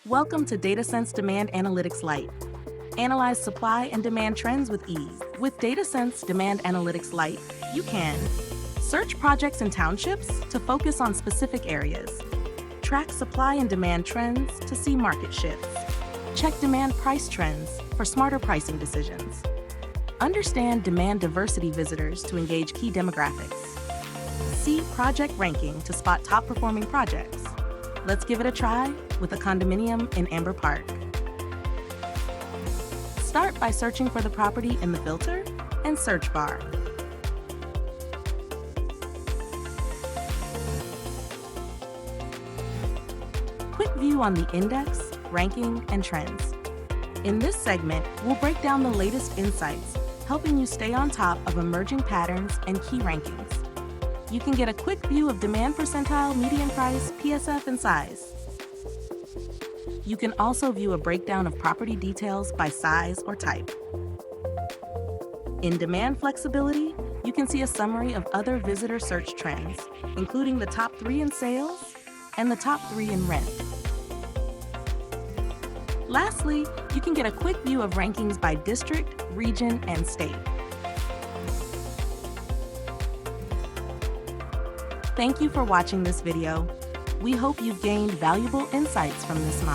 Welcome to DataSense Demand Analytics Lite. Analyze supply and demand trends with ease. With DataSense Demand Analytics Lite, you can search projects and townships to focus on specific areas, track supply and demand trends to see market shifts, check demand price trends for smarter pricing decisions, understand demand diversity visitors to engage key demographics, see project ranking to spot top-performing projects. Let's give it a try with a condominium in Amber Park. Start by searching for the property in the filter and search bar. Quick view on the index, ranking, and trends. In this segment, we'll break down the latest insights, helping you stay on top of emerging patterns and key rankings. You can get a quick view of demand percentile, median price, PSF, and size. You can also view a breakdown of property details by size or type. In demand flexibility, you can see a summary of other visitor search trends, including the top 3 in sales and the top 3 in rent. Lastly, you can get a quick view of rankings by district, region, and state. Thank you for watching this video. We hope you've gained valuable insights from this model.